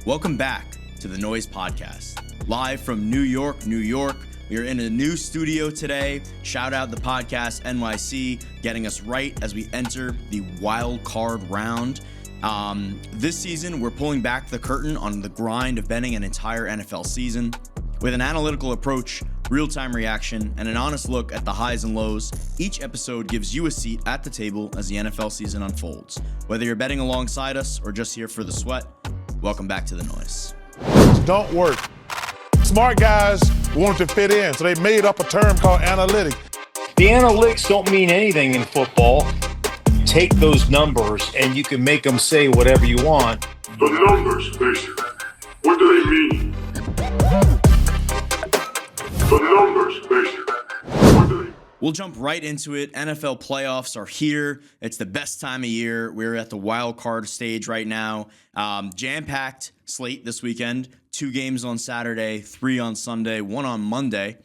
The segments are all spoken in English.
Welcome back to the Noise Podcast. Live from New York, New York. We are in a new studio today. Shout out the Podcast NYC, getting us right as we enter the wild card round. This season, we're pulling back the curtain on the grind of betting an entire NFL season. With an analytical approach, real-time reaction, and an honest look at the highs and lows, each episode gives you a seat at the table as the NFL season unfolds. Whether you're betting alongside us or just here for the sweat, welcome back to the Noise. Don't work. Smart guys wanted to fit in, so they made up a term called analytics. The analytics don't mean anything in football. Take those numbers and you can make them say whatever you want. The numbers, basically. What do they mean? The numbers, basically. What do they mean? We'll jump right into it. NFL playoffs are here. It's the best time of year. We're at the wild card stage right now. Jam-packed slate this weekend. 2 games on Saturday, 3 on Sunday, 1 on Monday.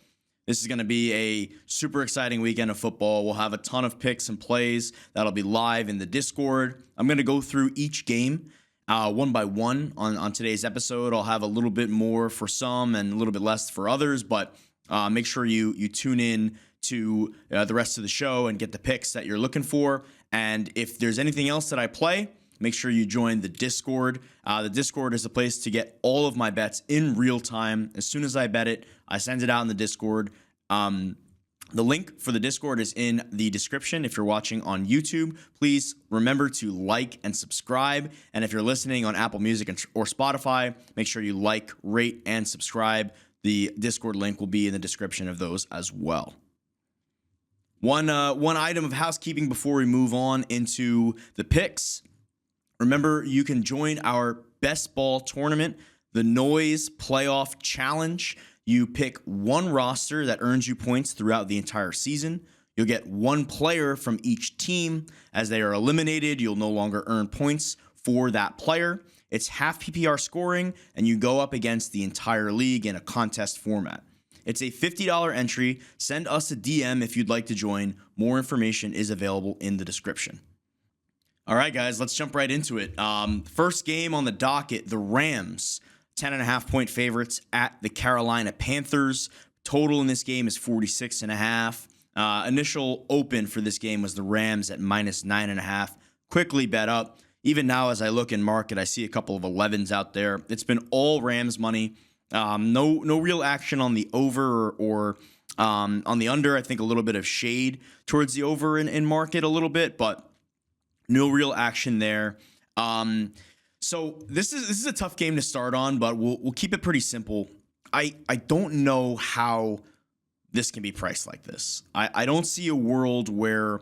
This is going to be a super exciting weekend of football. We'll have a ton of picks and plays that'll be live in the Discord. I'm going to go through each game one by one on today's episode. I'll have a little bit more for some and a little bit less for others, but make sure you tune in to the rest of the show and get the picks that you're looking for. And if there's anything else that I play, make sure you join the Discord. The Discord is a place to get all of my bets in real time. As soon as I bet it, I send it out in the Discord. The link for the Discord is in the description. If you're watching on YouTube, please remember to like and subscribe. And if you're listening on Apple Music or Spotify, make sure you like, rate, and subscribe. The Discord link will be in the description of those as well. One item of housekeeping before we move on into the picks. Remember, you can join our best ball tournament, the Noise Playoff Challenge. You pick one roster that earns you points throughout the entire season. You'll get one player from each team. As they are eliminated, you'll no longer earn points for that player. It's half PPR scoring, and you go up against the entire league in a contest format. It's a $50 entry. Send us a DM if you'd like to join. More information is available in the description. All right, guys, let's jump right into it. First game on the docket, the Rams, 10.5-point favorites at the Carolina Panthers. Total in this game is 46.5. Initial open for this game was the Rams at -9.5. Quickly bet up. Even now, as I look in market, I see a couple of 11s out there. It's been all Rams money. No real action on the over or on the under. I think a little bit of shade towards the over in market a little bit, but no real action there. So this is a tough game to start on, but we'll keep it pretty simple. I don't know how this can be priced like this. I don't see a world where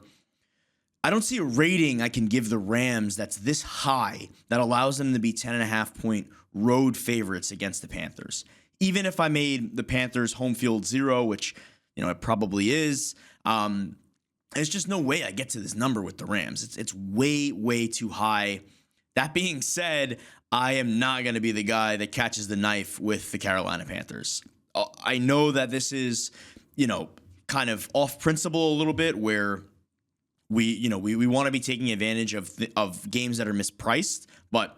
I don't see a rating I can give the Rams that's this high that allows them to be 10.5-point road favorites against the Panthers. Even if I made the Panthers home field 0, which it probably is, there's just no way I get to this number with the Rams. It's way too high. That being said, I am not going to be the guy that catches the knife with the Carolina Panthers. I know that this is, kind of off principle a little bit, where we want to be taking advantage of games that are mispriced, but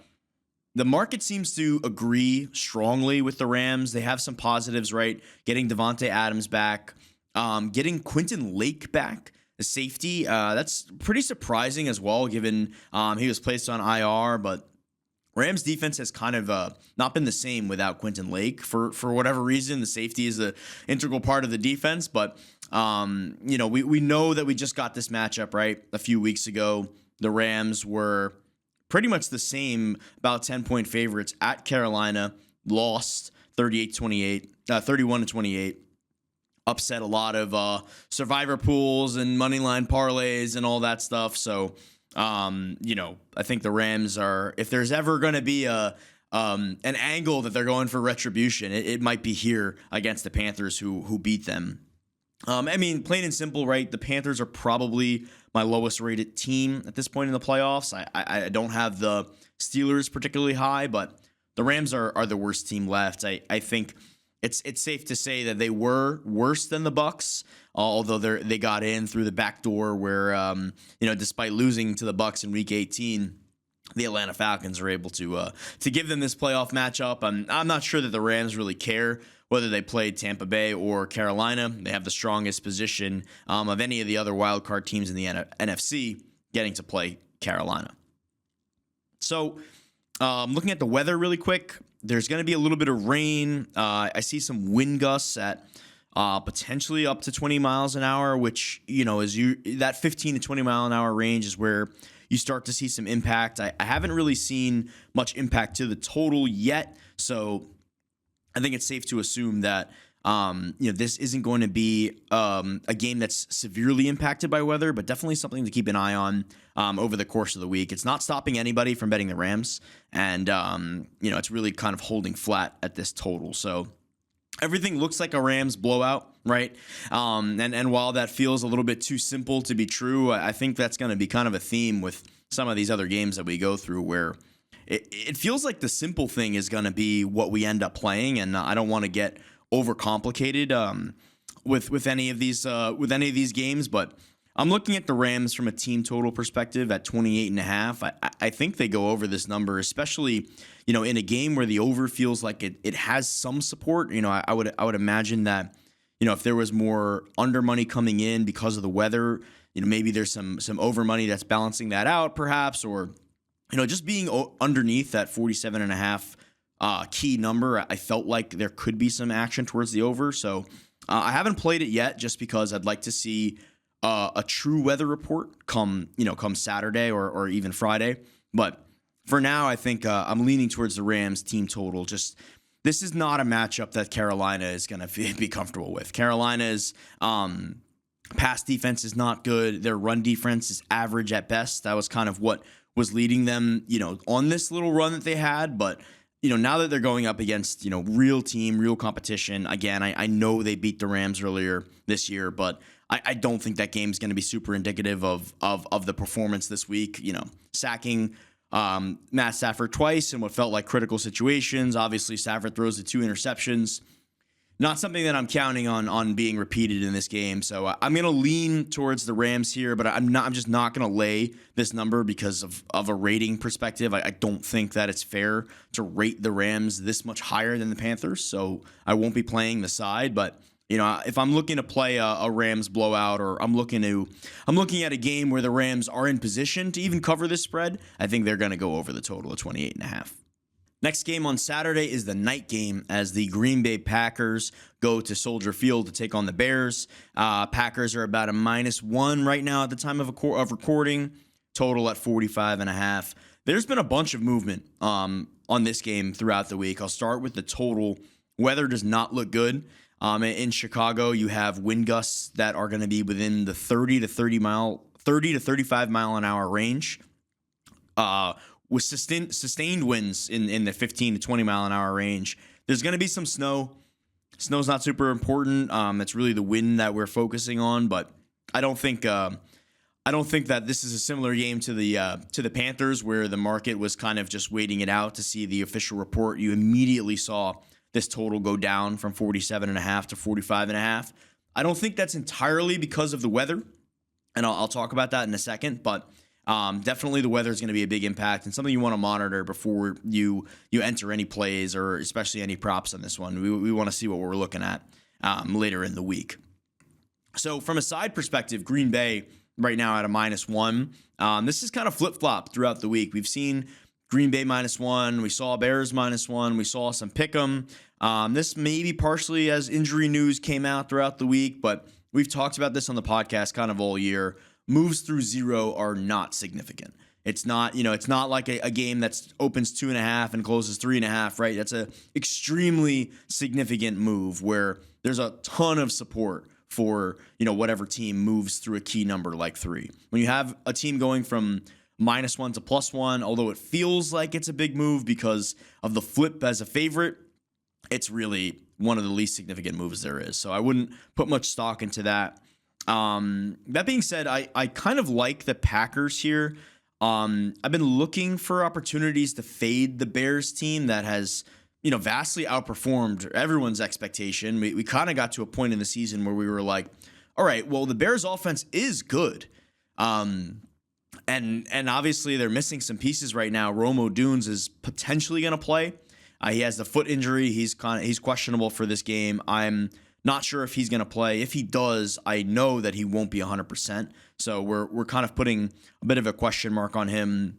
the market seems to agree strongly with the Rams. They have some positives, right? Getting Devontae Adams back, getting Quentin Lake back, the safety. That's pretty surprising as well, given he was placed on IR. But Rams defense has kind of not been the same without Quentin Lake for whatever reason. The safety is an integral part of the defense, but we know that we just got this matchup right a few weeks ago. The Rams were pretty much the same, about 10-point favorites at Carolina, lost 31-28, upset a lot of survivor pools and money line parlays and all that stuff. So, I think the Rams are, if there's ever going to be an angle that they're going for retribution, it might be here against the Panthers who beat them. Plain and simple, right? The Panthers are probably my lowest rated team at this point in the playoffs. I don't have the Steelers particularly high, but the Rams are the worst team left. I think it's safe to say that they were worse than the Bucs, although they got in through the back door where, despite losing to the Bucs in Week 18, the Atlanta Falcons are able to give them this playoff matchup. I'm not sure that the Rams really care whether they played Tampa Bay or Carolina. They have the strongest position of any of the other wild card teams in the NFC getting to play Carolina. So looking at the weather really quick, there's going to be a little bit of rain. I see some wind gusts at potentially up to 20 miles an hour, which, is that 15 to 20 mile an hour range is where you start to see some impact. I haven't really seen much impact to the total yet, so I think it's safe to assume that this isn't going to be a game that's severely impacted by weather, but definitely something to keep an eye on over the course of the week. It's not stopping anybody from betting the Rams, and it's really kind of holding flat at this total. So everything looks like a Rams blowout, right? And while that feels a little bit too simple to be true, I think that's going to be kind of a theme with some of these other games that we go through where it feels like the simple thing is going to be what we end up playing, and I don't want to get overcomplicated with any of these games, but I'm looking at the Rams from a team total perspective at 28.5. I think they go over this number, especially in a game where the over feels like it has some support. I would imagine that if there was more under money coming in because of the weather, maybe there's some over money that's balancing that out, perhaps, or just being underneath that 47.5 key number. I felt like there could be some action towards the over. So I haven't played it yet, just because I'd like to see a true weather report come Saturday or even Friday. But for now, I think I'm leaning towards the Rams team total. Just this is not a matchup that Carolina is going to be comfortable with. Carolina's pass defense is not good. Their run defense is average at best. That was kind of what was leading them, on this little run that they had. But now that they're going up against, real team, real competition, again, I know they beat the Rams earlier this year, but I don't think that game's going to be super indicative of the performance this week. Sacking Matt Stafford twice in what felt like critical situations. Obviously, Stafford throws the 2 interceptions. Not something that I'm counting on being repeated in this game. So I'm going to lean towards the Rams here, but I'm just not going to lay this number because of a rating perspective. I don't think that it's fair to rate the Rams this much higher than the Panthers. So I won't be playing the side, but if I'm looking to play a Rams blowout, or I'm looking at a game where the Rams are in position to even cover this spread, I think they're going to go over the total of 28.5. Next game on Saturday is the night game as the Green Bay Packers go to Soldier Field to take on the Bears. Packers are about a -1 right now at the time of recording, total at 45.5. There's been a bunch of movement on this game throughout the week. I'll start with the total. Weather does not look good. In Chicago, you have wind gusts that are going to be within the 30 to 35 mile an hour range. With sustained winds in the 15 to 20 mile an hour range. There's going to be some snow. Snow's not super important. It's really the wind that we're focusing on, but I don't think that this is a similar game to the Panthers, where the market was kind of just waiting it out to see the official report. You immediately saw this total go down from 47.5 to 45.5. I don't think that's entirely because of the weather, and I'll talk about that in a second, but definitely the weather is going to be a big impact and something you want to monitor before you enter any plays, or especially any props on this one. We want to see what we're looking at later in the week. So from a side perspective, Green Bay right now at a -1. This is kind of flip-flop throughout the week. We've seen Green Bay -1. We saw Bears -1. We saw some pick'em. This may be partially as injury news came out throughout the week, but we've talked about this on the podcast kind of all year. Moves through 0 are not significant. It's not, it's not like a game that opens 2.5 and closes 3.5, right? That's a extremely significant move where there's a ton of support for, whatever team moves through a key number like 3. When you have a team going from -1 to +1, although it feels like it's a big move because of the flip as a favorite, it's really one of the least significant moves there is. So I wouldn't put much stock into that. That being said, I kind of like the Packers here. I've been looking for opportunities to fade the Bears team that has, vastly outperformed everyone's expectation. We kind of got to a point in the season where we were like, all right, well, the Bears offense is good. And obviously they're missing some pieces right now. Romo Dunes is potentially going to play. He has the foot injury. He's questionable for this game. I'm not sure if he's going to play. If he does, I know that he won't be 100%. So we're kind of putting a bit of a question mark on him.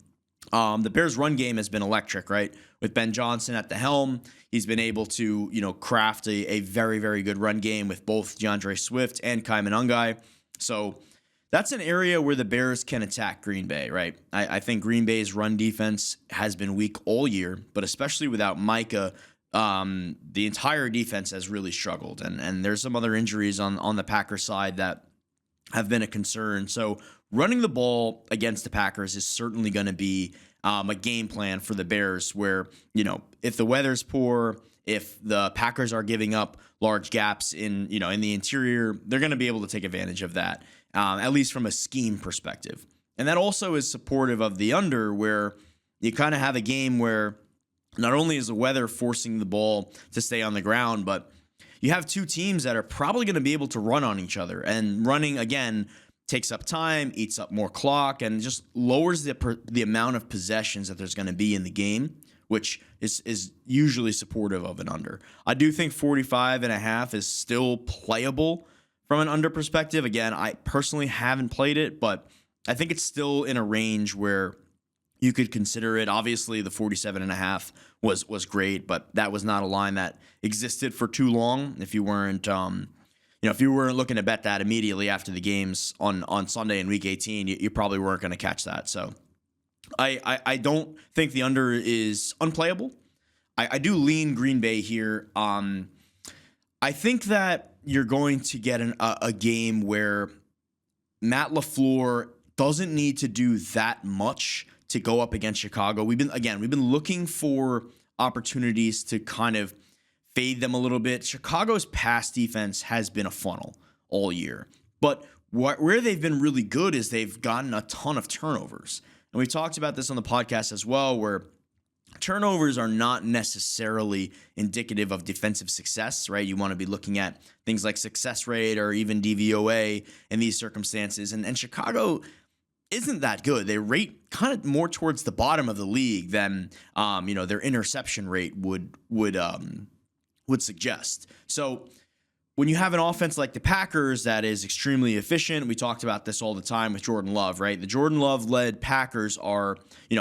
The Bears' run game has been electric, right? With Ben Johnson at the helm, he's been able to, craft a very, very good run game with both DeAndre Swift and Kai Monangai. So that's an area where the Bears can attack Green Bay, right? I think Green Bay's run defense has been weak all year, but especially without Micah, the entire defense has really struggled. And there's some other injuries on the Packers side that have been a concern. So running the ball against the Packers is certainly going to be a game plan for the Bears where, if the weather's poor, if the Packers are giving up large gaps in the interior, they're going to be able to take advantage of that. At least from a scheme perspective. And that also is supportive of the under, where you kind of have a game where not only is the weather forcing the ball to stay on the ground, but you have two teams that are probably going to be able to run on each other. And running, again, takes up time, eats up more clock, and just lowers the amount of possessions that there's going to be in the game, which is usually supportive of an under. I do think 45.5 is still playable from an under perspective. Again, I personally haven't played it, but I think it's still in a range where you could consider it. Obviously, the 47.5 was great, but that was not a line that existed for too long. If you weren't, looking to bet that immediately after the games on Sunday in Week 18, you probably weren't going to catch that. So I don't think the under is unplayable. I do lean Green Bay here. I think that you're going to get a game where Matt LaFleur doesn't need to do that much to go up against Chicago. We've been looking for opportunities to kind of fade them a little bit. Chicago's pass defense has been a funnel all year, but where they've been really good is they've gotten a ton of turnovers. And we've talked about this on the podcast as well, where turnovers are not necessarily indicative of defensive success, right? You want to be looking at things like success rate or even DVOA in these circumstances. And Chicago isn't that good. They rate kind of more towards the bottom of the league than their interception rate would suggest. So when you have an offense like the Packers that is extremely efficient, we talked about this all the time with Jordan Love, right? The Jordan Love-led Packers are,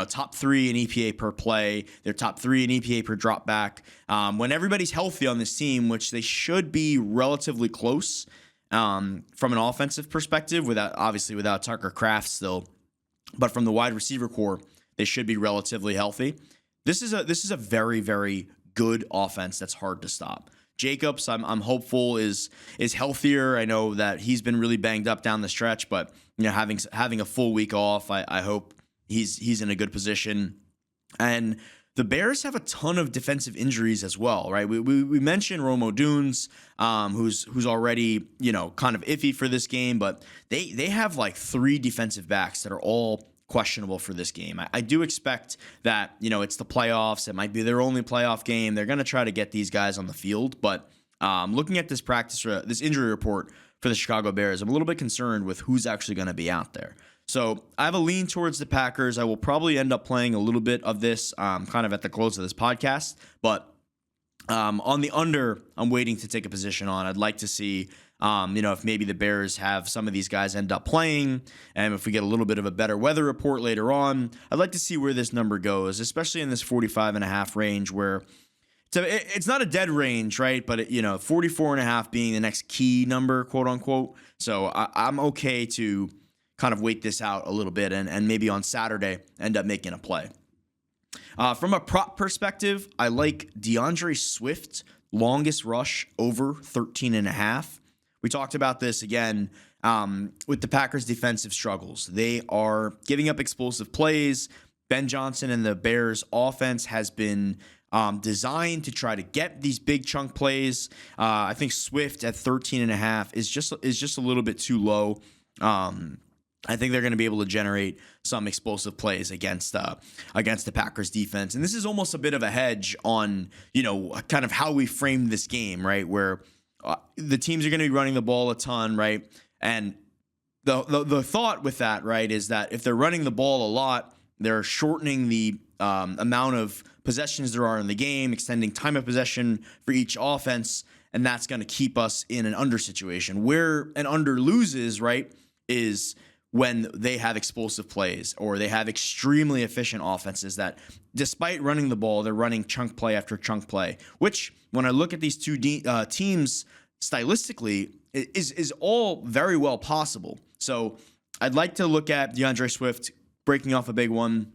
top 3 in EPA per play. They're top 3 in EPA per drop back. When everybody's healthy on this team, which they should be relatively close from an offensive perspective, without Tucker Kraft still, but from the wide receiver core, they should be relatively healthy. This is a very, very good offense that's hard to stop. Jacobs, I'm hopeful is healthier. I know that he's been really banged up down the stretch, but having a full week off, I hope he's in a good position. And the Bears have a ton of defensive injuries as well, right? We mentioned Romo Dunes, who's already kind of iffy for this game, but they have like 3 defensive backs that are all questionable for this game. I do expect that, it's the playoffs. It might be their only playoff game. They're going to try to get these guys on the field. But looking at this injury report for the Chicago Bears, I'm a little bit concerned with who's actually going to be out there. So I have a lean towards the Packers. I will probably end up playing a little bit of this kind of at the close of this podcast. But on the under, I'm waiting to take a position on. I'd like to see if maybe the Bears have some of these guys end up playing, and if we get a little bit of a better weather report later on, I'd like to see where this number goes, especially in this 45.5 range where it's not a dead range, right? But 44.5 being the next key number, quote unquote. So I'm okay to kind of wait this out a little bit and maybe on Saturday end up making a play. From a prop perspective, I like DeAndre Swift, longest rush over 13.5. We talked about this again with the Packers' defensive struggles. They are giving up explosive plays. Ben Johnson and the Bears' offense has been designed to try to get these big chunk plays. I think Swift at 13.5 is just a little bit too low. I think they're going to be able to generate some explosive plays against the Packers defense. And this is almost a bit of a hedge on, kind of how we framed this game, right? Where the teams are going to be running the ball a ton, right? And the thought with that, right, is that if they're running the ball a lot, they're shortening the amount of possessions there are in the game, extending time of possession for each offense, and that's going to keep us in an under situation. Where an under loses, right, is when they have explosive plays or they have extremely efficient offenses that, despite running the ball, they're running chunk play after chunk play, which when I look at these two teams stylistically is all very well possible. So I'd like to look at DeAndre Swift breaking off a big one.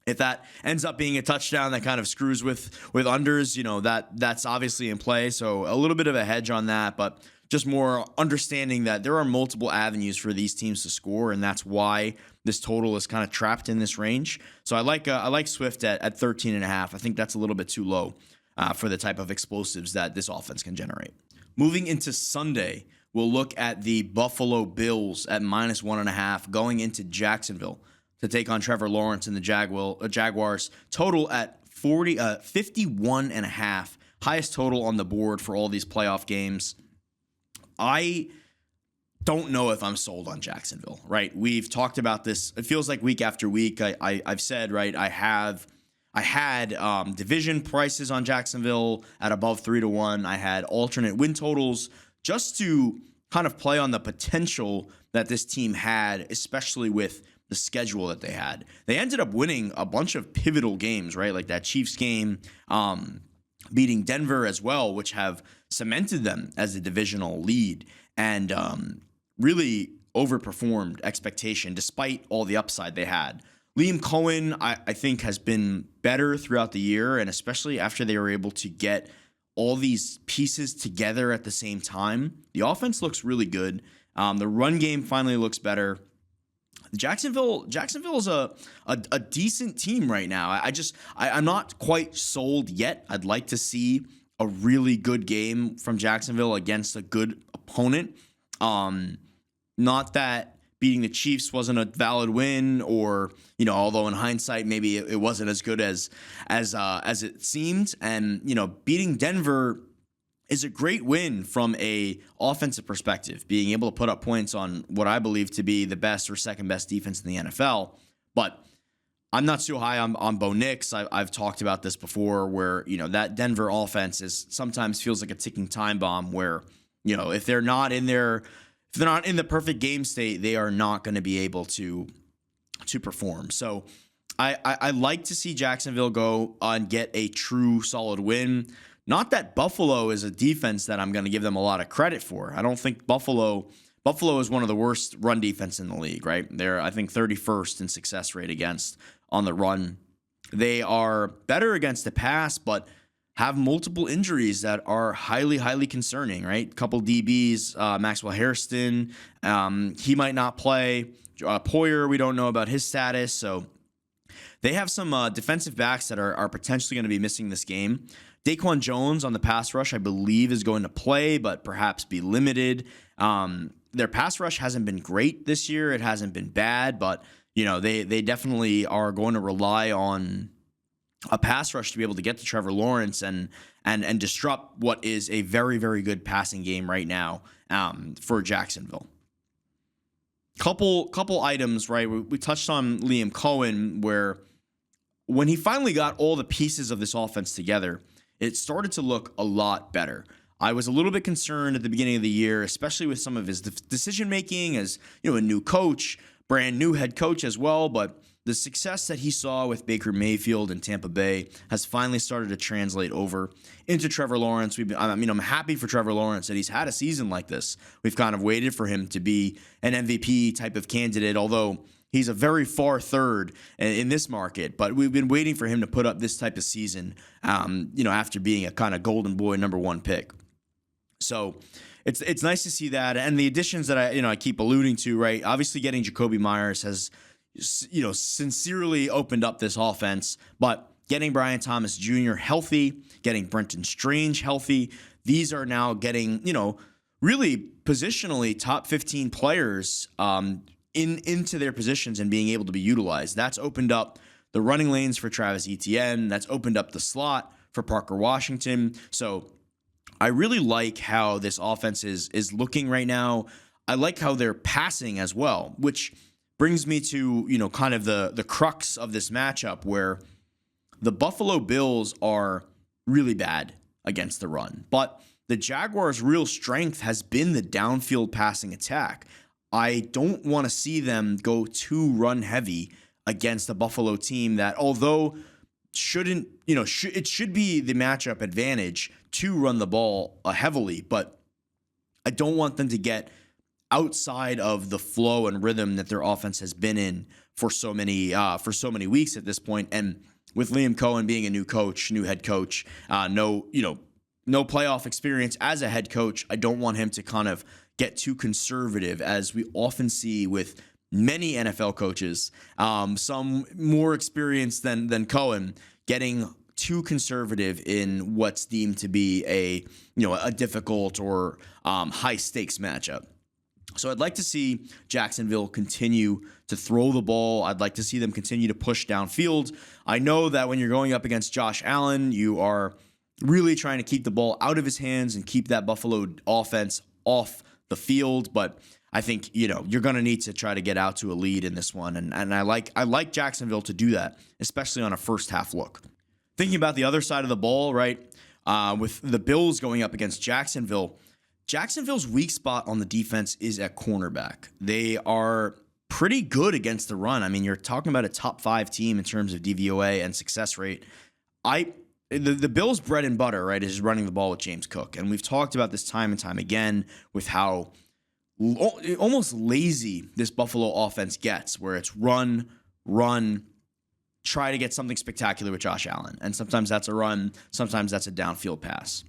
If that ends up being a touchdown that kind of screws with unders, that's obviously in play. So a little bit of a hedge on that, but just more understanding that there are multiple avenues for these teams to score, and that's why this total is kind of trapped in this range. So I like Swift at 13.5. I think that's a little bit too low for the type of explosives that this offense can generate. Moving into Sunday, we'll look at the Buffalo Bills at -1.5 going into Jacksonville to take on Trevor Lawrence and the Jaguars. Total at 51.5, highest total on the board for all these playoff games. I don't know if I'm sold on Jacksonville, right? We've talked about this. It feels like week after week. I've said, right, I had division prices on Jacksonville at above 3-1. I had alternate win totals just to kind of play on the potential that this team had, especially with the schedule that they had. They ended up winning a bunch of pivotal games, right? Like that Chiefs game, beating Denver as well, which have cemented them as a divisional lead and really overperformed expectation despite all the upside they had. Liam Cohen, I think, has been better throughout the year, and especially after they were able to get all these pieces together at the same time. The offense looks really good. The run game finally looks better. Jacksonville is a decent team right now. I'm not quite sold yet. I'd like to see a really good game from Jacksonville against a good opponent. Not that beating the Chiefs wasn't a valid win, or although in hindsight maybe it wasn't as good as it seemed, and beating Denver is a great win from a offensive perspective, being able to put up points on what I believe to be the best or second best defense in the NFL. But I'm not so high on Bo Nix. I've talked about this before, where that Denver offense sometimes feels like a ticking time bomb, where if they're not in the perfect game state, they are not going to be able to perform. So I like to see Jacksonville go and get a true solid win. Not that Buffalo is a defense that I'm going to give them a lot of credit for. I don't think Buffalo is one of the worst run defense in the league, right? They're, I think, 31st in success rate against on the run. They are better against the pass, but have multiple injuries that are highly, highly concerning, right? A couple DBs, Maxwell Hairston, he might not play. Poyer, we don't know about his status. So they have some defensive backs that are potentially going to be missing this game. Daquan Jones on the pass rush, I believe, is going to play, but perhaps be limited. Their pass rush hasn't been great this year. It hasn't been bad, but they definitely are going to rely on a pass rush to be able to get to Trevor Lawrence and disrupt what is a very, very good passing game right now for Jacksonville. Couple items, right? We touched on Liam Cohen, where when he finally got all the pieces of this offense together, it started to look a lot better. I was a little bit concerned at the beginning of the year, especially with some of his decision-making as a new coach, brand new head coach as well, but the success that he saw with Baker Mayfield in Tampa Bay has finally started to translate over into Trevor Lawrence. I'm happy for Trevor Lawrence that he's had a season like this. We've kind of waited for him to be an MVP type of candidate, although he's a very far third in this market, but we've been waiting for him to put up this type of season, after being a kind of golden boy number one pick. So it's nice to see that, and the additions that I keep alluding to, right? Obviously, getting Jacoby Myers has sincerely opened up this offense, but getting Brian Thomas Jr. healthy, getting Brenton Strange healthy, these are now getting really positionally top 15 players into their positions and being able to be utilized. That's opened up the running lanes for Travis Etienne. That's opened up the slot for Parker Washington. So I really like how this offense is looking right now. I like how they're passing as well, which brings me to, kind of the crux of this matchup where the Buffalo Bills are really bad against the run, but the Jaguars' real strength has been the downfield passing attack. I don't want to see them go too run heavy against the Buffalo team that, although shouldn't, it should be the matchup advantage to run the ball heavily, but I don't want them to get outside of the flow and rhythm that their offense has been in for so many weeks at this point. And with Liam Cohen being a new head coach, no playoff experience as a head coach, I don't want him to kind of get too conservative, as we often see with many NFL coaches, some more experienced than Cohen, getting too conservative in what's deemed to be a difficult or high stakes matchup. So I'd like to see Jacksonville continue to throw the ball. I'd like to see them continue to push downfield. I know that when you're going up against Josh Allen, you are really trying to keep the ball out of his hands and keep that Buffalo offense off the field. But I think, you're going to need to try to get out to a lead in this one. And I like Jacksonville to do that, especially on a first half look. Thinking about the other side of the ball, right, with the Bills going up against Jacksonville, Jacksonville's weak spot on the defense is at cornerback. They are pretty good against the run. I mean, you're talking about a top 5 team in terms of DVOA and success rate. The Bills' bread and butter, right, is running the ball with James Cook. And we've talked about this time and time again with how almost lazy this Buffalo offense gets, where it's run, try to get something spectacular with Josh Allen. And sometimes that's a run, sometimes that's a downfield pass.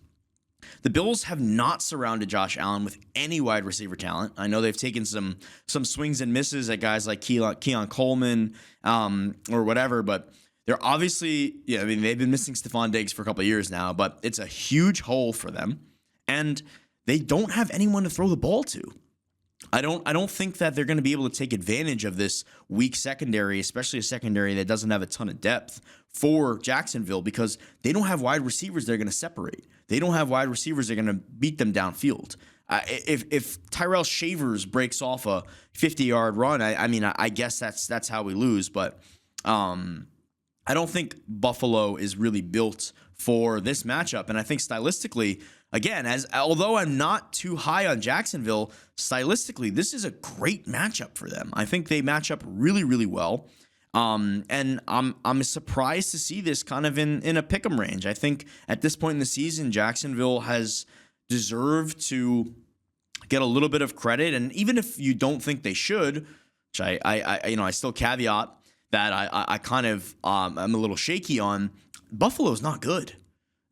The Bills have not surrounded Josh Allen with any wide receiver talent. I know they've taken some swings and misses at guys like Keon Coleman or whatever, but they're obviously, they've been missing Stephon Diggs for a couple of years now, but it's a huge hole for them, and they don't have anyone to throw the ball to. I don't think that they're going to be able to take advantage of this weak secondary, especially a secondary that doesn't have a ton of depth for Jacksonville, because they don't have wide receivers they're going to separate. They don't have wide receivers that are going to beat them downfield. If Tyrell Shavers breaks off a 50-yard run, I guess that's how we lose. But I don't think Buffalo is really built for this matchup. And I think stylistically, again, although I'm not too high on Jacksonville, stylistically, this is a great matchup for them. I think they match up really, really well. And I'm surprised to see this kind of in a pick'em range. I think at this point in the season, Jacksonville has deserved to get a little bit of credit. And even if you don't think they should, which I still caveat that I kind of I'm a little shaky on, Buffalo's not good.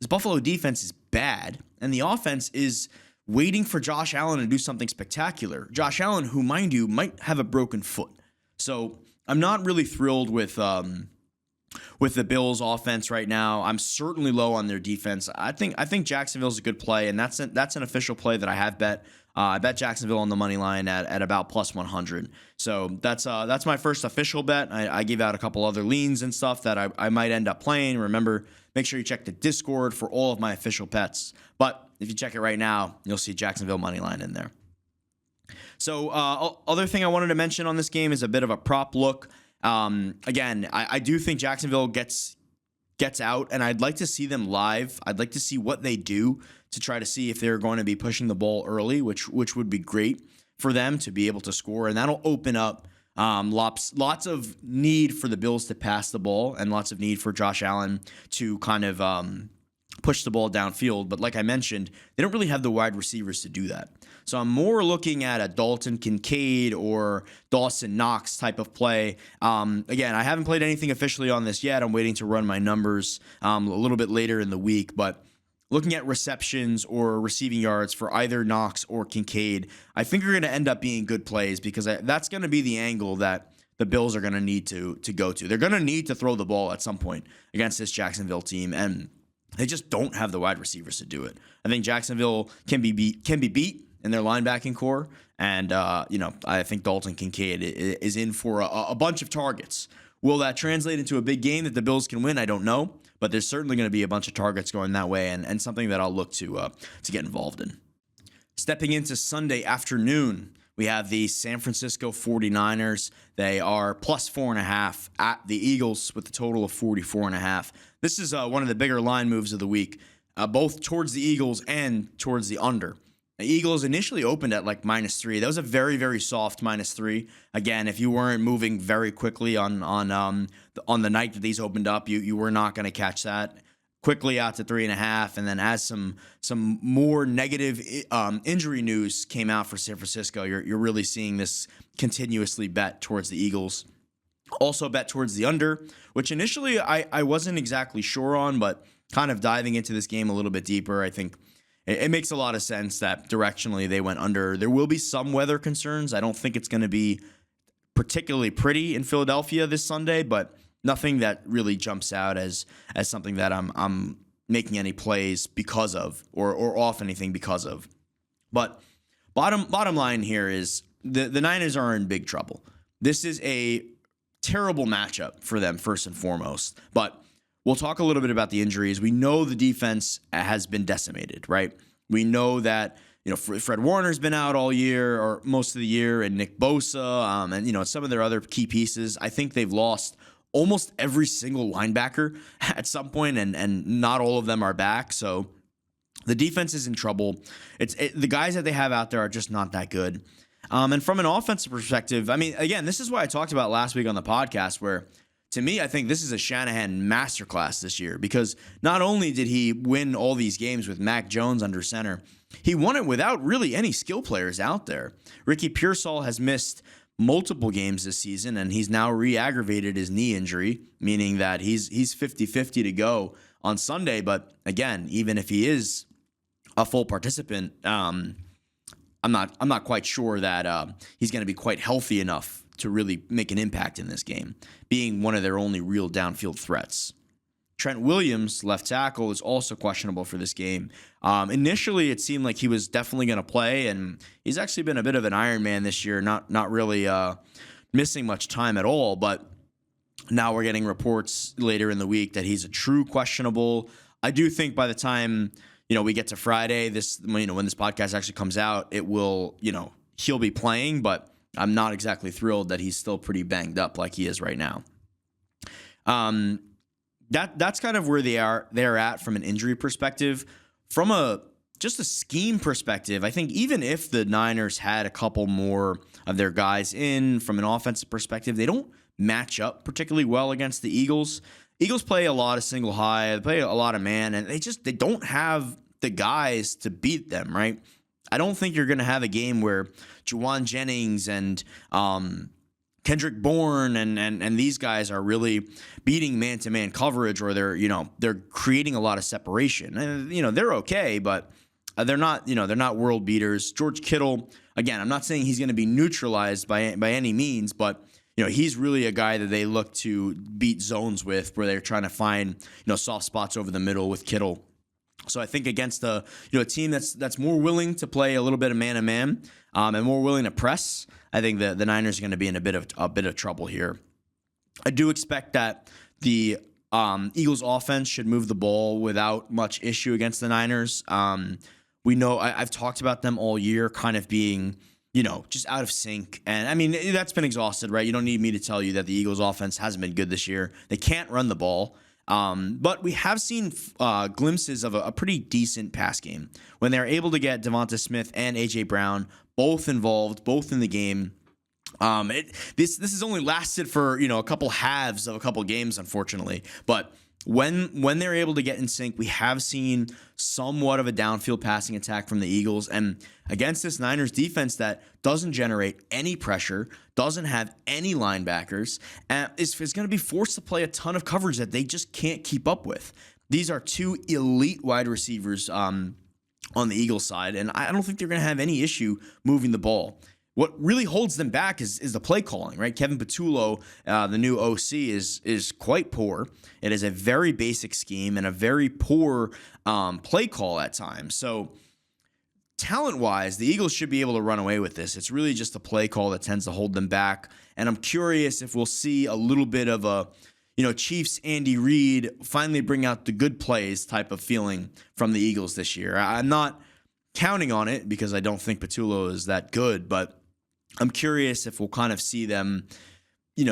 This Buffalo defense is bad, and the offense is waiting for Josh Allen to do something spectacular. Josh Allen, who, mind you, might have a broken foot. So I'm not really thrilled with the Bills' offense right now. I'm certainly low on their defense. I think Jacksonville's a good play, and that's an official play that I have bet. I bet Jacksonville on the money line at about plus 100. So that's my first official bet. I gave out a couple other leans and stuff that I might end up playing. Remember, make sure you check the Discord for all of my official bets. But if you check it right now, you'll see Jacksonville money line in there. So other thing I wanted to mention on this game is a bit of a prop look. Again, I do think Jacksonville gets out, and I'd like to see them live. I'd like to see what they do to try to see if they're going to be pushing the ball early, which would be great for them to be able to score, and that'll open up lots of need for the Bills to pass the ball and lots of need for Josh Allen to kind of push the ball downfield. But like I mentioned, they don't really have the wide receivers to do that. So I'm more looking at a Dalton Kincaid or Dawson Knox type of play. Again, I haven't played anything officially on this yet. I'm waiting to run my numbers a little bit later in the week. But looking at receptions or receiving yards for either Knox or Kincaid, I think are going to end up being good plays, because that's going to be the angle that the Bills are going to need to go to. They're going to need to throw the ball at some point against this Jacksonville team, and they just don't have the wide receivers to do it. I think Jacksonville can be beat in their linebacking core, and I think Dalton Kincaid is in for a bunch of targets. Will that translate into a big game that the Bills can win? I don't know, but there's certainly going to be a bunch of targets going that way, and something that I'll look to get involved in. Stepping into Sunday afternoon, We have the San Francisco 49ers. They are plus 4.5 at the Eagles with a total of 44.5. This is one of the bigger line moves of the week, both towards the Eagles and towards the under. The Eagles initially opened at like -3. That was a very, very soft -3. Again, if you weren't moving very quickly on the night that these opened up, you were not going to catch that. Quickly out to 3.5, and then as some more negative injury news came out for San Francisco, you're really seeing this continuously bet towards the Eagles. Also bet towards the under, which initially I wasn't exactly sure on, but kind of diving into this game a little bit deeper, I think it makes a lot of sense that directionally they went under. There will be some weather concerns. I don't think it's going to be particularly pretty in Philadelphia this Sunday, but nothing that really jumps out as something that I'm making any plays because of or off anything because of. But bottom line here is the Niners are in big trouble. This is a terrible matchup for them first and foremost, but we'll talk a little bit about the injuries. We know the defense has been decimated, right? We know that, Fred Warner's been out all year or most of the year, and Nick Bosa, and some of their other key pieces. I think they've lost almost every single linebacker at some point, and not all of them are back. So the defense is in trouble. The guys that they have out there are just not that good. And from an offensive perspective, I mean, again, this is what I talked about last week on the podcast, where to me, I think this is a Shanahan masterclass this year, because not only did he win all these games with Mac Jones under center, he won it without really any skill players out there. Ricky Pearsall has missed multiple games this season, and he's now re-aggravated his knee injury, meaning that he's 50-50 to go on Sunday. But again, even if he is a full participant, I'm not quite sure that he's going to be quite healthy enough to really make an impact in this game, being one of their only real downfield threats. Trent Williams, left tackle, is also questionable for this game. Initially, it seemed like he was definitely going to play, and he's actually been a bit of an Iron Man this year, not really missing much time at all. But now we're getting reports later in the week that he's a true questionable. I do think by the time we get to Friday, when this podcast actually comes out, it will he'll be playing, but I'm not exactly thrilled that he's still pretty banged up like he is right now. That's kind of where they're at from an injury perspective. From just a scheme perspective, I think even if the Niners had a couple more of their guys in from an offensive perspective, they don't match up particularly well against the Eagles. Eagles play a lot of single high, they play a lot of man, and they don't have the guys to beat them, right? I don't think you're going to have a game where Juwan Jennings and Kendrick Bourne and these guys are really beating man-to-man coverage, or they're creating a lot of separation. And, they're okay, but they're not world beaters. George Kittle, again, I'm not saying he's going to be neutralized by any means, but he's really a guy that they look to beat zones with, where they're trying to find soft spots over the middle with Kittle. So I think against a team that's more willing to play a little bit of man-to-man and more willing to press, I think the Niners are going to be in a bit of trouble here. I do expect that the Eagles offense should move the ball without much issue against the Niners. We know I've talked about them all year kind of being just out of sync. And I mean, that's been exhausted, right? You don't need me to tell you that the Eagles offense hasn't been good this year. They can't run the ball. But we have seen glimpses of a pretty decent pass game when they're able to get Devonta Smith and A.J. Brown both involved, both in the game. This has only lasted for a couple halves of a couple games, unfortunately. But when they're able to get in sync, we have seen somewhat of a downfield passing attack from the Eagles. And against this Niners defense that doesn't generate any pressure, doesn't have any linebackers, and is going to be forced to play a ton of coverage that they just can't keep up with. These are two elite wide receivers on the Eagles side, and I don't think they're going to have any issue moving the ball. What really holds them back is the play calling, right? Kevin Patullo, the new OC, is quite poor. It is a very basic scheme and a very poor play call at times. So talent-wise, the Eagles should be able to run away with this. It's really just a play call that tends to hold them back. And I'm curious if we'll see a little bit of a Chiefs Andy Reid finally bring out the good plays type of feeling from the Eagles this year. I'm not counting on it because I don't think Patullo is that good, but I'm curious if we'll kind of see them,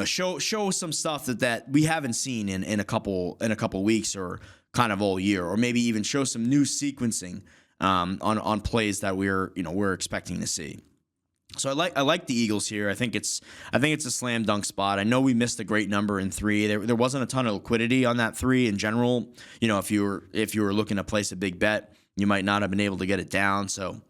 show some stuff that we haven't seen in a couple weeks or kind of all year, or maybe even show some new sequencing on plays that we're expecting to see. So I like the Eagles here. I think it's a slam dunk spot. I know we missed a great number in 3. There wasn't a ton of liquidity on that 3 in general. If you were looking to place a big bet, you might not have been able to get it down. So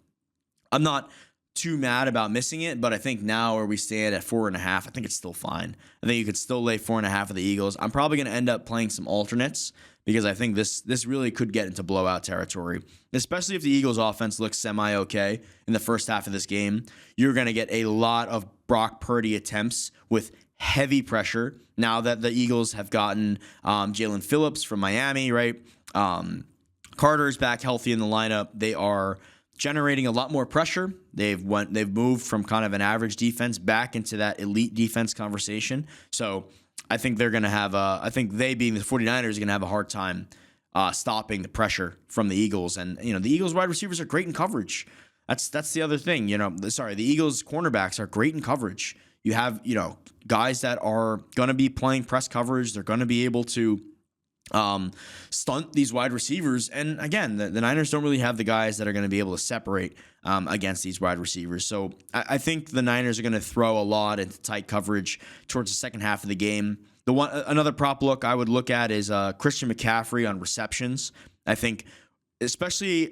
I'm not too mad about missing it, but I think now where we stand at 4.5, I think it's still fine. I think you could still lay 4.5 of the Eagles. I'm probably going to end up playing some alternates because I think this really could get into blowout territory, especially if the Eagles offense looks semi-okay in the first half of this game. You're going to get a lot of Brock Purdy attempts with heavy pressure now that the Eagles have gotten Jalen Phillips from Miami, right? Carter's back healthy in the lineup. They are generating a lot more pressure. They've moved from kind of an average defense back into that elite defense conversation. So I think they're going to have they being the 49ers are going to have a hard time stopping the pressure from the Eagles. And the Eagles wide receivers are great in coverage. That's the other thing. The Eagles cornerbacks are great in coverage. You have guys that are going to be playing press coverage. They're going to be able to stunt these wide receivers. And again, the Niners don't really have the guys that are going to be able to separate against these wide receivers. So I think the Niners are going to throw a lot into tight coverage towards the second half of the game. Another prop look I would look at is Christian McCaffrey on receptions. I think, especially,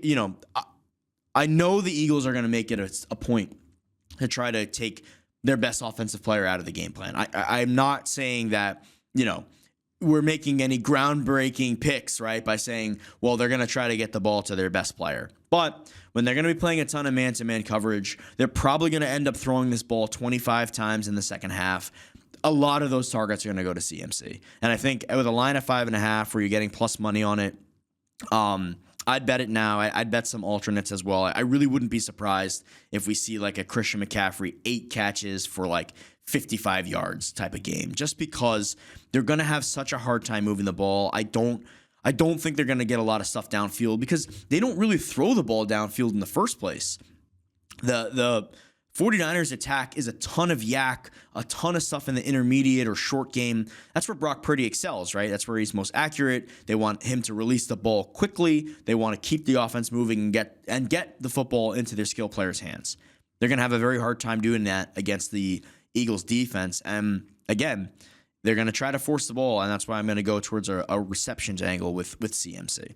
I know the Eagles are going to make it a point to try to take their best offensive player out of the game plan. I'm not saying that, we're making any groundbreaking picks, right, by saying, well, they're going to try to get the ball to their best player. But when they're going to be playing a ton of man-to-man coverage, they're probably going to end up throwing this ball 25 times in the second half. A lot of those targets are going to go to CMC. And I think with a line of 5.5 where you're getting plus money on it, I'd bet it now. I'd bet some alternates as well. I really wouldn't be surprised if we see like a Christian McCaffrey 8 catches for like 55 yards type of game, just because they're going to have such a hard time moving the ball. I don't think they're going to get a lot of stuff downfield because they don't really throw the ball downfield in the first place. The 49ers attack is a ton of yak, a ton of stuff in the intermediate or short game. That's where Brock Purdy excels, right? That's where he's most accurate. They want him to release the ball quickly. They want to keep the offense moving and get the football into their skill players' hands. They're going to have a very hard time doing that against the Eagles defense. And again, they're going to try to force the ball, and that's why I'm going to go towards a receptions angle with CMC.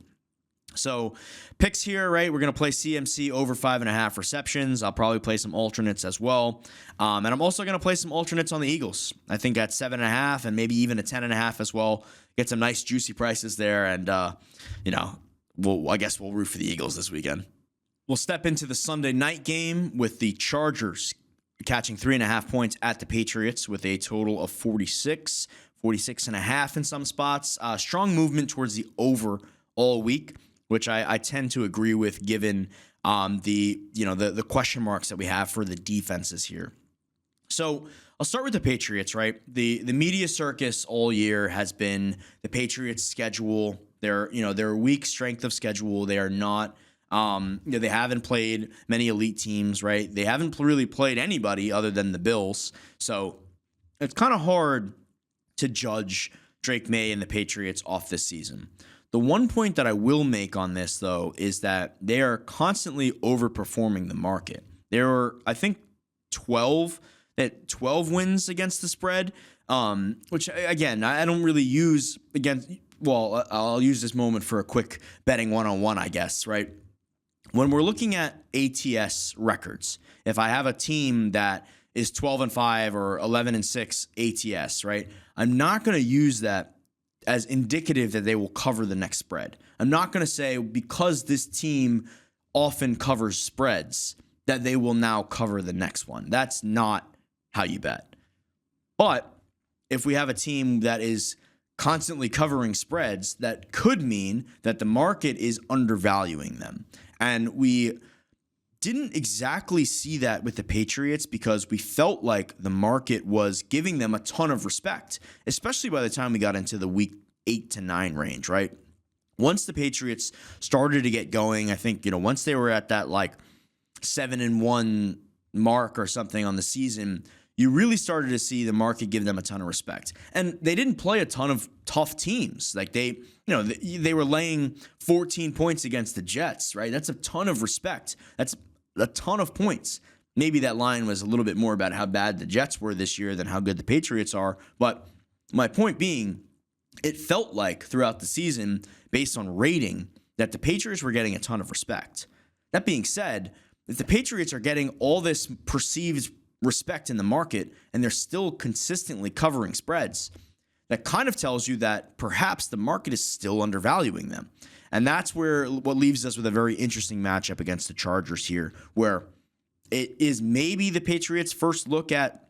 So picks here, right? We're going to play CMC over 5.5 receptions. I'll probably play some alternates as well. And I'm also going to play some alternates on the Eagles. I think at 7.5 and maybe even a 10.5 as well. Get some nice juicy prices there. And, I guess we'll root for the Eagles this weekend. We'll step into the Sunday night game with the Chargers catching 3.5 points at the Patriots with a total of 46.5 in some spots. Strong movement towards the over all week, which I tend to agree with given the question marks that we have for the defenses here. So I'll start with the Patriots, right? The media circus all year has been the Patriots' schedule. Their weak strength of schedule. They are not. They haven't played many elite teams, right? They haven't really played anybody other than the Bills. So it's kind of hard to judge Drake May and the Patriots off this season. The one point that I will make on this, though, is that they are constantly overperforming the market. There are, I think, 12 wins against the spread, which, again, I don't really use against. Well, I'll use this moment for a quick betting one-on-one, I guess, right? When we're looking at ATS records, if I have a team that is 12-5 or 11-6 ATS, right, I'm not going to use that as indicative that they will cover the next spread. I'm not going to say because this team often covers spreads that they will now cover the next one. That's not how you bet. But if we have a team that is constantly covering spreads, that could mean that the market is undervaluing them. And we didn't exactly see that with the Patriots because we felt like the market was giving them a ton of respect, especially by the time we got into the week 8 to 9 range, right? Once the Patriots started to get going, I think, once they were at that like 7-1 mark or something on the season, you really started to see the market give them a ton of respect. And they didn't play a ton of tough teams. Like they were laying 14 points against the Jets, right? That's a ton of respect. That's a ton of points. Maybe that line was a little bit more about how bad the Jets were this year than how good the Patriots are. But my point being, it felt like throughout the season, based on rating, that the Patriots were getting a ton of respect. That being said, if the Patriots are getting all this perceived respect in the market and they're still consistently covering spreads, that kind of tells you that perhaps the market is still undervaluing them. And that's what leaves us with a very interesting matchup against the Chargers here, where it is maybe the Patriots' first look at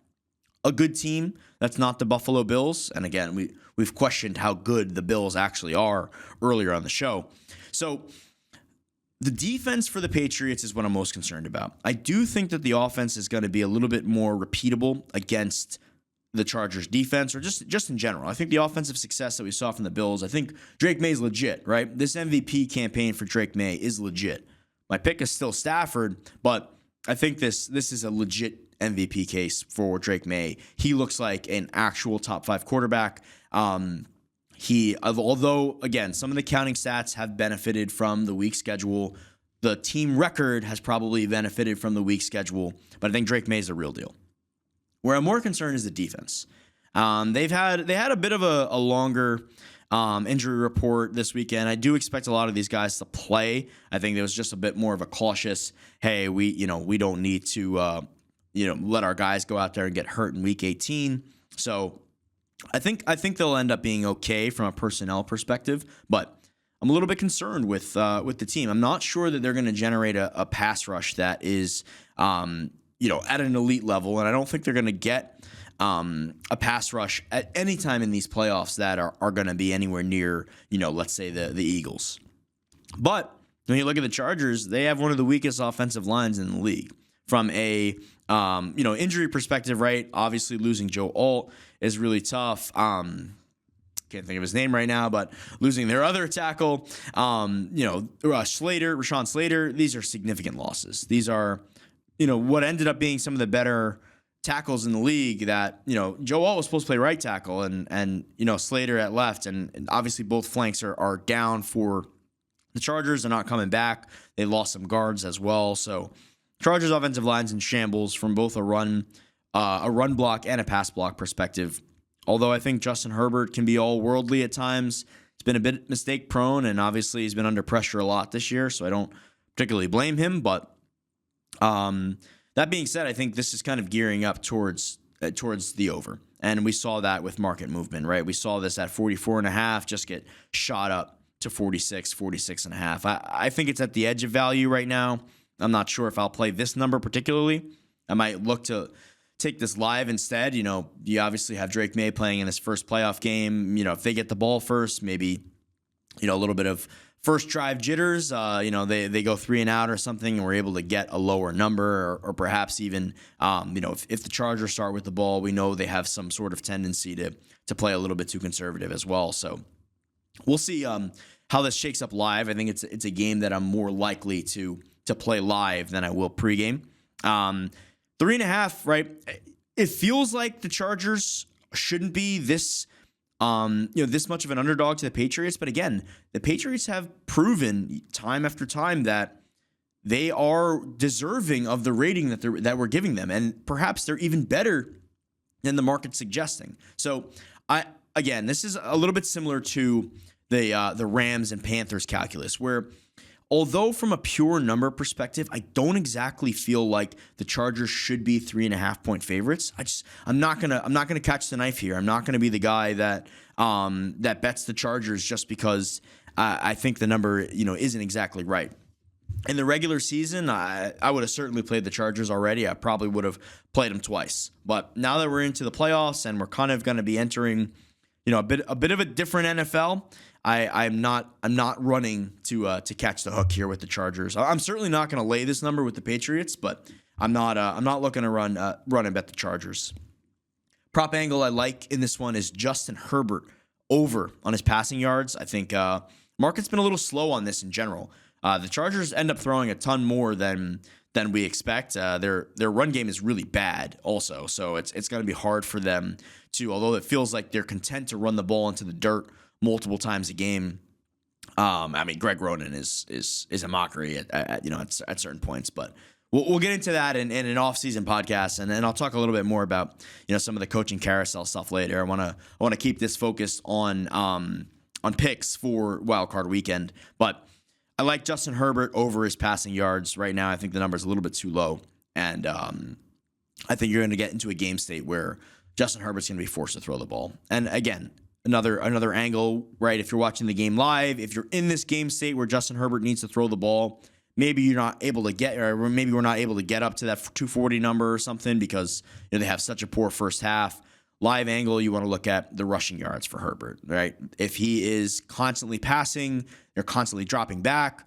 a good team that's not the Buffalo Bills. And again, we've questioned how good the Bills actually are earlier on the show. So the defense for the Patriots is what I'm most concerned about. I do think that the offense is going to be a little bit more repeatable against the Chargers defense, or just in general. I think the offensive success that we saw from the Bills, I think Drake May's legit, right? This MVP campaign for Drake May is legit. My pick is still Stafford, but I think this is a legit MVP case for Drake May. He looks like an actual top 5 quarterback. Although, again, some of the counting stats have benefited from the weak schedule. The team record has probably benefited from the weak schedule, but I think Drake May is the real deal. Where I'm more concerned is the defense. They had a bit of a longer injury report this weekend. I do expect a lot of these guys to play. I think there was just a bit more of a cautious, hey, we don't need to let our guys go out there and get hurt in week 18. So I think they'll end up being okay from a personnel perspective, but I'm a little bit concerned with the team. I'm not sure that they're going to generate a pass rush that is at an elite level, and I don't think they're going to get a pass rush at any time in these playoffs that are going to be anywhere near, let's say the Eagles. But when you look at the Chargers, they have one of the weakest offensive lines in the league. From a injury perspective, right? Obviously, losing Joe Alt is really tough. Can't think of his name right now, but losing their other tackle, Rashawn Slater, these are significant losses. These are, what ended up being some of the better tackles in the league. That Joe Alt was supposed to play right tackle, and Slater at left, and obviously both flanks are down for the Chargers. They're not coming back. They lost some guards as well, so Chargers offensive line's in shambles from both a run block and a pass block perspective. Although I think Justin Herbert can be all worldly at times, he's been a bit mistake prone, and obviously he's been under pressure a lot this year, so I don't particularly blame him. But that being said, I think this is kind of gearing up towards the over, and we saw that with market movement, right? We saw this at 44.5 just get shot up to 46.5. I think it's at the edge of value right now. I'm not sure if I'll play this number particularly. I might look to take this live instead. You obviously have Drake May playing in his first playoff game. If they get the ball first, maybe, a little bit of first drive jitters. They go 3 and out or something, and we're able to get a lower number, or perhaps even, if the Chargers start with the ball, we know they have some sort of tendency to play a little bit too conservative as well. So we'll see how this shakes up live. I think it's a game that I'm more likely to play live than I will pregame. 3.5, right? It feels like the Chargers shouldn't be this much of an underdog to the Patriots. But again, the Patriots have proven time after time that they are deserving of the rating that we're giving them, and perhaps they're even better than the market's suggesting. So this is a little bit similar to the Rams and Panthers calculus, where although from a pure number perspective, I don't exactly feel like the Chargers should be 3.5 point favorites. I'm not gonna catch the knife here. I'm not gonna be the guy that bets the Chargers just because I think the number isn't exactly right. In the regular season, I would have certainly played the Chargers already. I probably would have played them twice. But now that we're into the playoffs and we're kind of going to be entering, a bit of a different NFL, I'm not running to catch the hook here with the Chargers. I'm certainly not going to lay this number with the Patriots, but I'm not looking to run and bet the Chargers. Prop angle I like in this one is Justin Herbert over on his passing yards. I think market's been a little slow on this in general. The Chargers end up throwing a ton more than than we expect. Their run game is really bad also, so it's going to be hard for them to, although it feels like they're content to run the ball into the dirt multiple times a game. I mean, Greg Roden is a mockery at certain points, but we'll get into that in an off-season podcast, and then I'll talk a little bit more about some of the coaching carousel stuff later. I want to keep this focused on picks for Wild Card Weekend, but I like Justin Herbert over his passing yards right now. I think the number is a little bit too low, and I think you're going to get into a game state where Justin Herbert's going to be forced to throw the ball. And again, another angle, right? If you're watching the game live, if you're in this game state where Justin Herbert needs to throw the ball, maybe you're not able to get, or maybe we're not able to get up to that 240 number or something because they have such a poor first half. Live angle, you want to look at the rushing yards for Herbert, right? If he is constantly passing, they're constantly dropping back.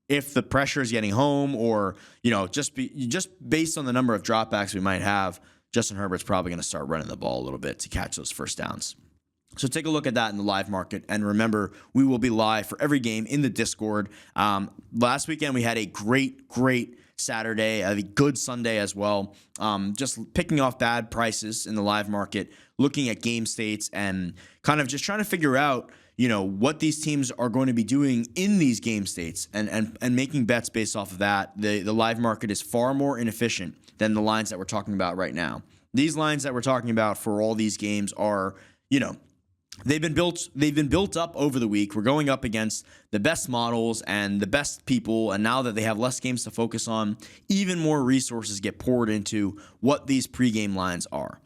If the pressure is getting home, or just based on the number of dropbacks we might have, Justin Herbert's probably going to start running the ball a little bit to catch those first downs. So take a look at that in the live market. And remember, we will be live for every game in the Discord. Last weekend, we had a great Saturday, a good Sunday as well. Just picking off bad prices in the live market, looking at game states, and kind of just trying to figure out, what these teams are going to be doing in these game states, and making bets based off of that. The live market is far more inefficient than the lines that we're talking about right now. These lines that we're talking about for all these games are, they've been built up over the week. We're going up against the best models and the best people, and now that they have less games to focus on, even more resources get poured into what these pregame lines are.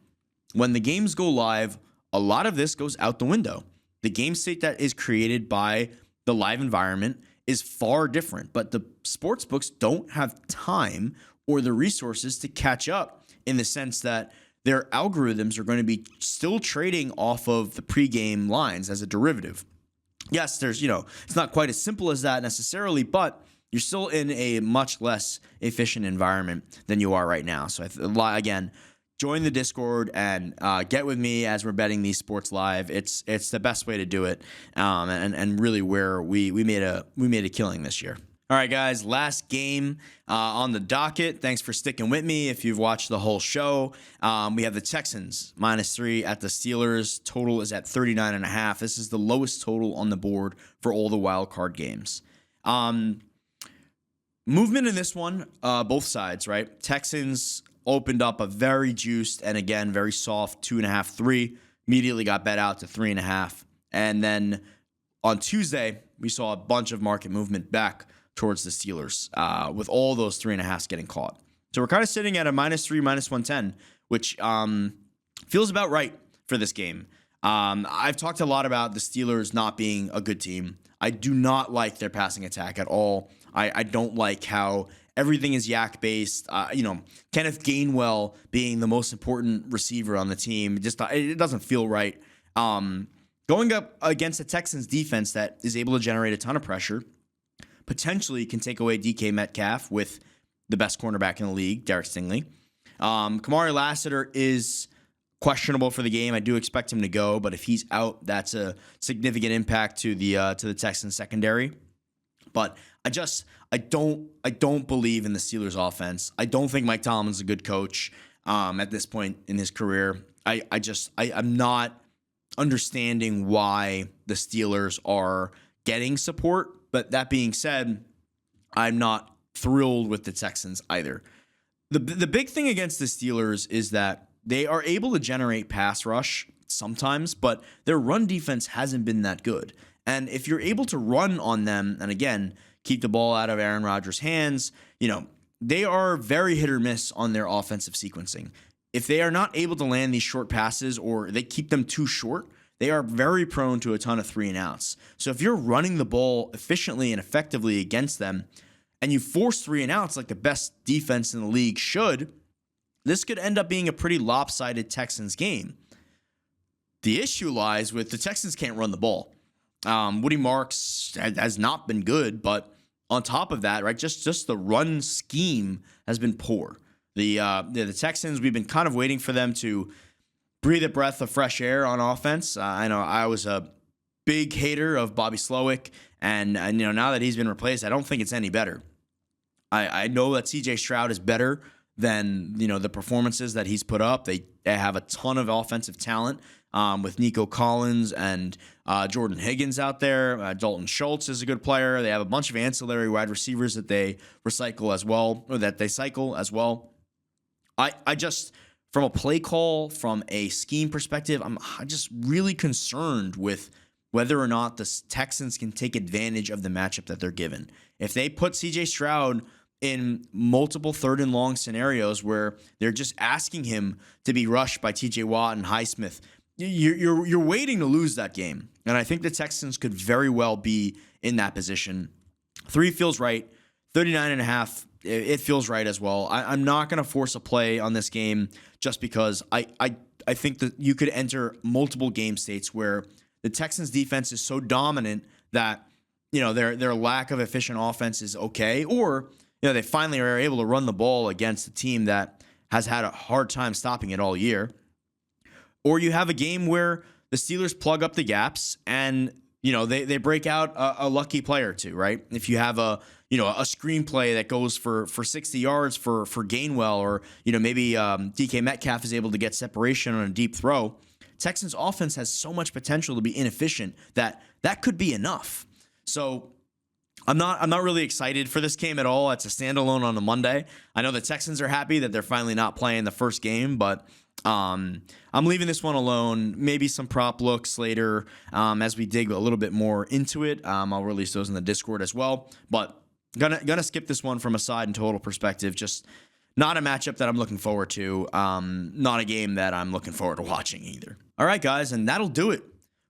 When the games go live, a lot of this goes out the window. The game state that is created by the live environment is far different, but the sports books don't have time or the resources to catch up, in the sense that their algorithms are going to be still trading off of the pregame lines as a derivative. Yes, there's, it's not quite as simple as that necessarily, but you're still in a much less efficient environment than you are right now. So again, join the Discord and get with me as we're betting these sports live. It's the best way to do it, and really where we made a killing this year. All right, guys, last game on the docket. Thanks for sticking with me if you've watched the whole show. We have the Texans -3 at the Steelers. Total is at 39.5. This is the lowest total on the board for all the wild card games. Movement in this one, both sides, right? Texans opened up a very juiced and, again, very soft 2.5, 3. Immediately got bet out to 3.5. And then on Tuesday, we saw a bunch of market movement back towards the Steelers, with all those 3.5s getting caught. So we're kind of sitting at a -3, -110, which feels about right for this game. I've talked a lot about the Steelers not being a good team. I do not like their passing attack at all. I don't like how everything is yak-based. Kenneth Gainwell being the most important receiver on the team, it doesn't feel right. Going up against a Texans defense that is able to generate a ton of pressure, potentially can take away DK Metcalf with the best cornerback in the league, Derek Stingley. Kamari Lassiter is questionable for the game. I do expect him to go, but if he's out, that's a significant impact to the Texans secondary. But I don't believe in the Steelers offense. I don't think Mike Tomlin's a good coach at this point in his career. I'm not understanding why the Steelers are getting support. But that being said, I'm not thrilled with the Texans either. The big thing against the Steelers is that they are able to generate pass rush sometimes, but their run defense hasn't been that good. And if you're able to run on them, and again, keep the ball out of Aaron Rodgers' hands, they are very hit or miss on their offensive sequencing. If they are not able to land these short passes, or they keep them too short, they are very prone to a ton of 3-and-outs. So if you're running the ball efficiently and effectively against them, and you force 3-and-outs like the best defense in the league should, this could end up being a pretty lopsided Texans game. The issue lies with the Texans can't run the ball. Woody Marks has not been good, but on top of that, right, just the run scheme has been poor. The Texans, we've been kind of waiting for them to breathe a breath of fresh air on offense. I know I was a big hater of Bobby Slowick, and now that he's been replaced, I don't think it's any better. I know that CJ Stroud is better than, the performances that he's put up. They have a ton of offensive talent with Nico Collins and Jordan Higgins out there. Dalton Schultz is a good player. They have a bunch of ancillary wide receivers that they recycle as well, or that they cycle as well. I just, from a play call, from a scheme perspective, I'm just really concerned with whether or not the Texans can take advantage of the matchup that they're given. If they put CJ Stroud in multiple 3rd and long scenarios where they're just asking him to be rushed by TJ Watt and Highsmith, you're waiting to lose that game. And I think the Texans could very well be in that position. 3 feels right. 39.5, it feels right as well. I'm not going to force a play on this game just because I think that you could enter multiple game states where the Texans defense is so dominant that, their lack of efficient offense is okay, or they finally are able to run the ball against a team that has had a hard time stopping it all year. Or you have a game where the Steelers plug up the gaps and, they break out a lucky play or two, right? If you have a screenplay that goes for 60 yards for Gainwell, or, maybe DK Metcalf is able to get separation on a deep throw, Texans offense has so much potential to be inefficient that could be enough. So I'm not really excited for this game at all. It's a standalone on a Monday. I know the Texans are happy that they're finally not playing the first game, but I'm leaving this one alone. Maybe some prop looks later as we dig a little bit more into it. I'll release those in the Discord as well. But gonna skip this one from a side and total perspective. Just not a matchup that I'm looking forward to. Not a game that I'm looking forward to watching either. All right, guys, and that'll do it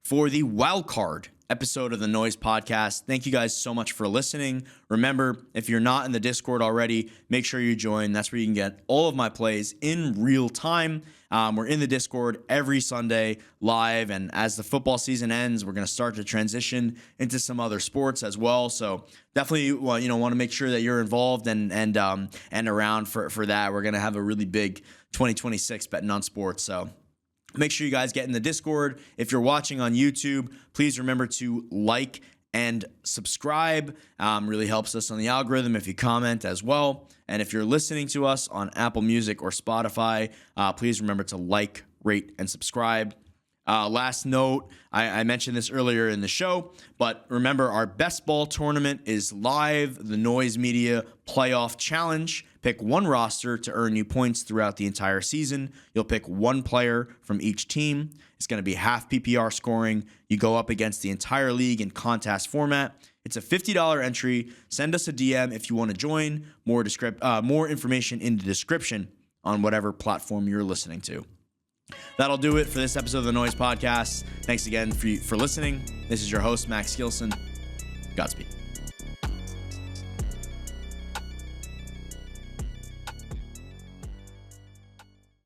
for the wild card episode of the Noise Podcast. Thank you guys so much for listening. Remember, if you're not in the Discord already, make sure you join. That's where you can get all of my plays in real time. We're in the Discord every Sunday live, and as the football season ends, we're going to start to transition into some other sports as well. So definitely, want to make sure that you're involved and around for that. We're going to have a really big 2026 betting on sports. So make sure you guys get in the Discord. If you're watching on YouTube, please remember to like and subscribe. Really helps us on the algorithm if you comment as well. And if you're listening to us on Apple Music or Spotify, please remember to like, rate, and subscribe. Last note, I mentioned this earlier in the show, but remember, our best ball tournament is live, the Noise Media Playoff Challenge. Pick one roster to earn you points throughout the entire season. You'll pick one player from each team. It's going to be half PPR scoring. You go up against the entire league in contest format. It's a $50 entry. Send us a DM if you want to join. More information in the description on whatever platform you're listening to. That'll do it for this episode of the Noise Podcast. Thanks again for listening. This is your host, Max Gilson. Godspeed.